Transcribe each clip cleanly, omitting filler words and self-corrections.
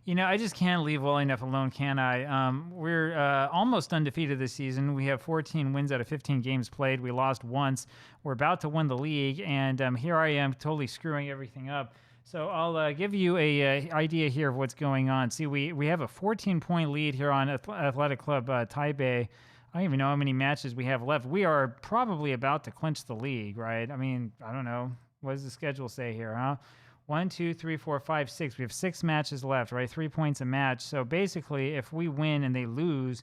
I just can't leave well enough alone, can I? We're almost undefeated this season. We have 14 wins out of 15 games played. We lost once. We're about to win the league, and here I am totally screwing everything up. So I'll give you a idea here of what's going on. See, we have a 14-point lead here on Athletic Club Taipei. I don't even know how many matches we have left. We are probably about to clinch the league, right? I mean, I don't know. What does the schedule say here, huh? 1, 2, 3, 4, 5, 6. We have 6 matches left, right? 3 points a match. So basically, if we win and they lose,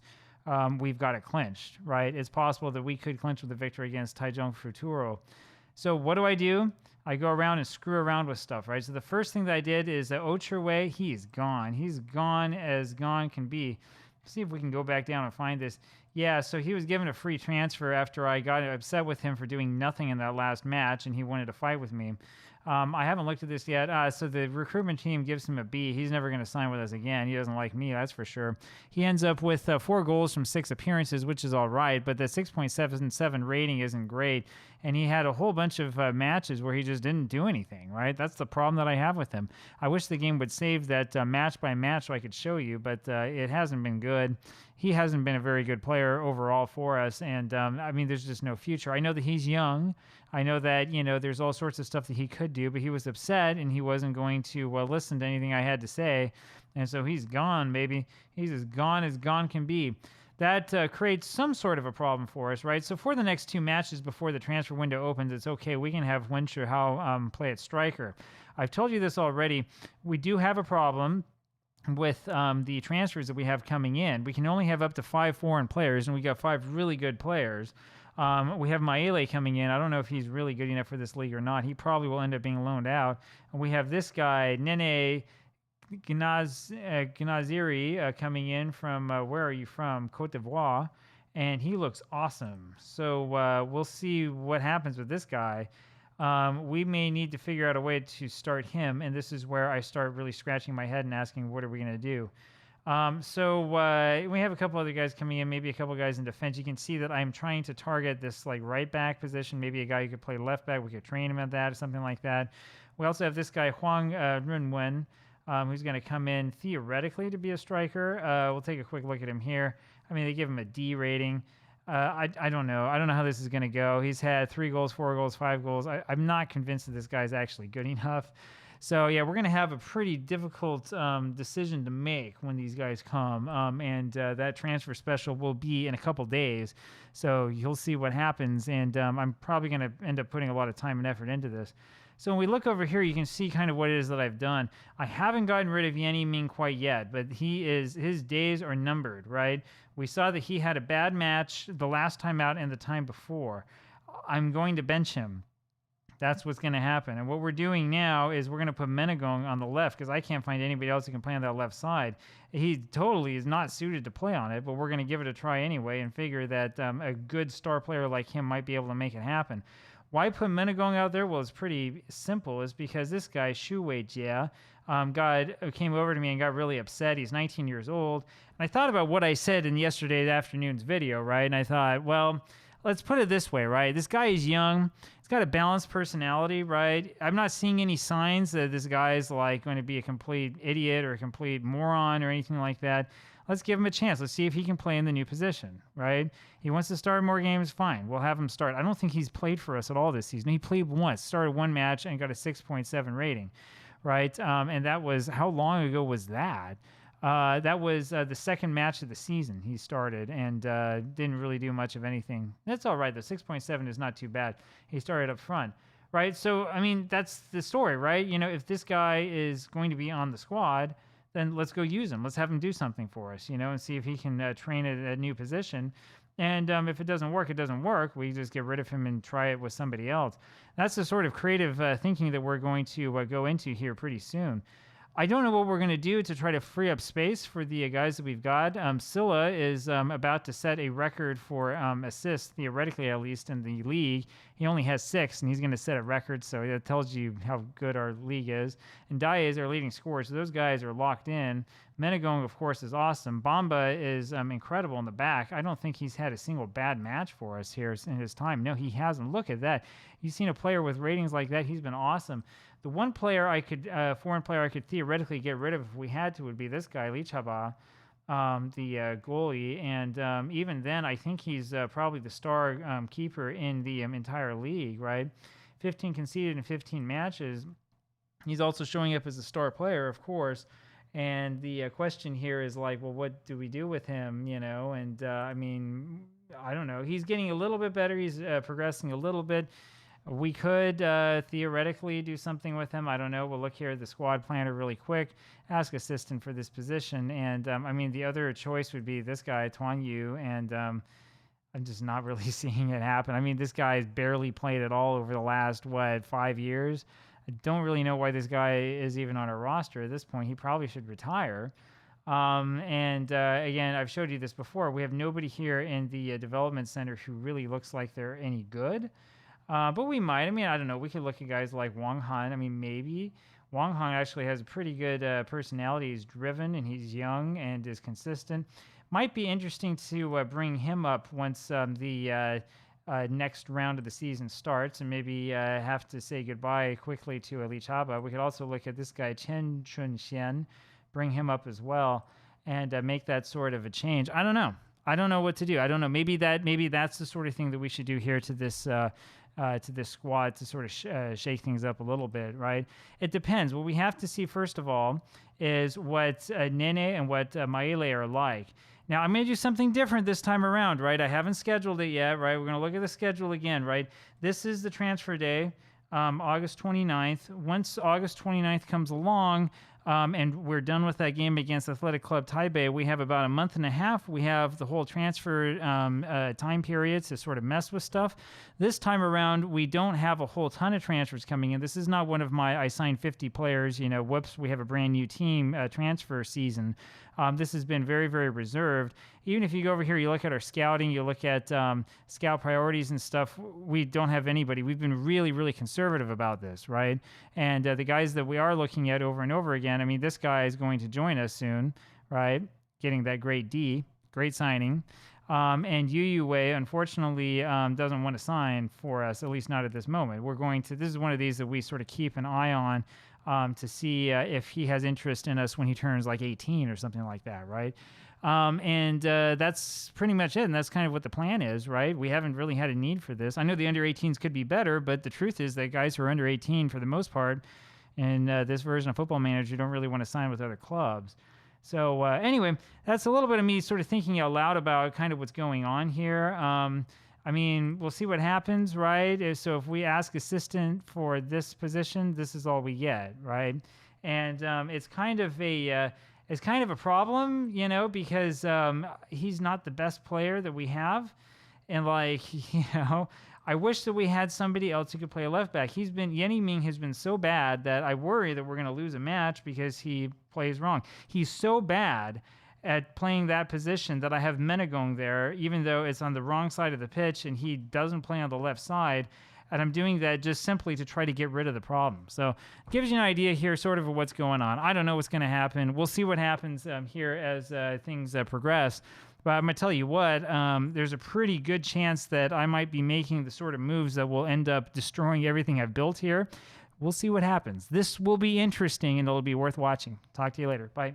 we've got it clinched, right? It's possible that we could clinch with a victory against Taichung Futuro. So what do? I go around and screw around with stuff, right? So the first thing that I did is that Ocherway, he's gone. He's gone as gone can be. See if we can go back down and find this. Yeah, so he was given a free transfer after I got upset with him for doing nothing in that last match, and he wanted to fight with me. I haven't looked at this yet. So the recruitment team gives him a B. He's never going to sign with us again. He doesn't like me, that's for sure. He ends up with 4 goals from 6 appearances, which is all right, but the 6.77 rating isn't great. And he had a whole bunch of matches where he just didn't do anything, right? That's the problem that I have with him. I wish the game would save that match by match so I could show you, but it hasn't been good. He hasn't been a very good player overall for us, and I mean, there's just no future. I know that he's young. I know that, there's all sorts of stuff that he could do, but he was upset, and he wasn't going to listen to anything I had to say, and so he's gone, baby. He's as gone can be. That creates some sort of a problem for us, right? So for the next 2 matches before the transfer window opens, it's okay. We can have Wen Hao play at striker. I've told you this already. We do have a problem with the transfers that we have coming in. We can only have up to 5 foreign players, and we got 5 really good players. We have Maele coming in. I don't know if he's really good enough for this league or not. He probably will end up being loaned out. And we have this guy, Nene Gnaziri, coming in from, where are you from? Cote d'Ivoire. And he looks awesome. So we'll see what happens with this guy. We may need to figure out a way to start him, and this is where I start really scratching my head and asking, what are we going to do? So we have a couple other guys coming in, maybe a couple guys in defense. You can see that I'm trying to target this like right back position, maybe a guy who could play left back. We could train him at that or something like that. We also have this guy, Huang Runwen, who's going to come in theoretically to be a striker. We'll take a quick look at him here. I mean, they give him a D rating. I don't know. I don't know how this is going to go. He's had 3 goals, 4 goals, 5 goals. I'm not convinced that this guy's actually good enough. So, yeah, we're going to have a pretty difficult decision to make when these guys come. And that transfer special will be in a couple days. So you'll see what happens. And I'm probably going to end up putting a lot of time and effort into this. So when we look over here, you can see kind of what it is that I've done. I haven't gotten rid of Yenny Ming quite yet, but his days are numbered, right? We saw that he had a bad match the last time out and the time before. I'm going to bench him. That's what's going to happen. And what we're doing now is we're going to put Menegong on the left because I can't find anybody else who can play on that left side. He totally is not suited to play on it, but we're going to give it a try anyway and figure that a good star player like him might be able to make it happen. Why put Menegong out there? Well, it's pretty simple. It's because this guy, Shu Weijia, came over to me and got really upset. He's 19 years old. And I thought about what I said in yesterday afternoon's video, right? And I thought, well, let's put it this way, right? This guy is young. He's got a balanced personality, right? I'm not seeing any signs that this guy is like going to be a complete idiot or a complete moron or anything like that. Let's give him a chance. Let's see if he can play in the new position, right? He wants to start more games, fine. We'll have him start. I don't think he's played for us at all this season. He played once, started 1 match, and got a 6.7 rating, right? And that was, how long ago was that? That was the 2nd match of the season he started and didn't really do much of anything. That's all right, though. 6.7 is not too bad. He started up front, right? So, I mean, that's the story, right? If this guy is going to be on the squad, then let's go use him. Let's have him do something for us, and see if he can train at a new position. And if it doesn't work, it doesn't work. We just get rid of him and try it with somebody else. That's the sort of creative thinking that we're going to go into here pretty soon. I don't know what we're going to do to try to free up space for the guys that we've got. Silla is about to set a record for assists, theoretically at least, in the league. He only has 6, and he's going to set a record, so that tells you how good our league is. And Dai is our leading scorer, so those guys are locked in. Menegong, of course, is awesome. Bamba is incredible in the back. I don't think he's had a single bad match for us here in his time. No, he hasn't. Look at that. you've seen a player with ratings like that, he's been awesome. The one player foreign player I could theoretically get rid of if we had to would be this guy, Lee Chaba, the goalie. And even then, I think he's probably the star keeper in the entire league, right? 15 conceded in 15 matches. He's also showing up as a star player, of course. And the question here is like, well, what do we do with him? And I mean, I don't know. He's getting a little bit better. He's progressing a little bit. We could theoretically do something with him. I don't know. We'll look here at the squad planner really quick. Ask assistant for this position. And I mean, the other choice would be this guy, Tuan Yu. And I'm just not really seeing it happen. I mean, this guy has barely played at all over the last, 5 years? I don't really know why this guy is even on our roster at this point. He probably should retire. Again, I've showed you this before. We have nobody here in the development center who really looks like they're any good. But we might. I mean, I don't know. We could look at guys like Wang Han. I mean, maybe. Wang Han actually has a pretty good personality. He's driven and he's young and is consistent. Might be interesting to bring him up once the next round of the season starts, and maybe have to say goodbye quickly to Ali Chaba. We could also look at this guy, Chen Chunxian, bring him up as well, and make that sort of a change. I don't know. I don't know what to do. I don't know. Maybe that's the sort of thing that we should do here to this squad to sort of shake things up a little bit, right? It depends. What we have to see first of all is what Nene and what Maele are like. Now, I'm going to do something different this time around, right? I haven't scheduled it yet, right? We're going to look at the schedule again, right? This is the transfer day, August 29th. Once August 29th comes along, and we're done with that game against Athletic Club Taipei, we have about a month and a half. We have the whole transfer time period to sort of mess with stuff. This time around, we don't have a whole ton of transfers coming in. This is not one of my I signed 50 players, whoops, we have a brand new team transfer season. This has been very, very reserved. Even if you go over here, you look at our scouting, you look at scout priorities and stuff, we don't have anybody. We've been really, really conservative about this, right? And the guys that we are looking at over and over again, I mean, this guy is going to join us soon, right? Getting that great D, great signing. And Yu Wei, unfortunately, doesn't want to sign for us, at least not at this moment. This is one of these that we sort of keep an eye on to see if he has interest in us when he turns like 18 or something like that, right? That's pretty much it, and that's kind of what the plan is, right? We haven't really had a need for this. I know the under 18s could be better, but the truth is that guys who are under 18, for the most part, in this version of Football Manager, don't really want to sign with other clubs. So anyway, that's a little bit of me sort of thinking out loud about kind of what's going on here. I mean, we'll see what happens, right? So if we ask assistant for this position, this is all we get, right? And it's kind of a problem, because he's not the best player that we have, and I wish that we had somebody else who could play a left back. Yenny Ming has been so bad that I worry that we're going to lose a match because he plays wrong. He's so bad at playing that position that I have Menegong there, even though it's on the wrong side of the pitch and he doesn't play on the left side. And I'm doing that just simply to try to get rid of the problem. So it gives you an idea here sort of what's going on. I don't know what's going to happen. We'll see what happens here as things progress. But I'm going to tell you what, there's a pretty good chance that I might be making the sort of moves that will end up destroying everything I've built here. We'll see what happens. This will be interesting and it'll be worth watching. Talk to you later. Bye.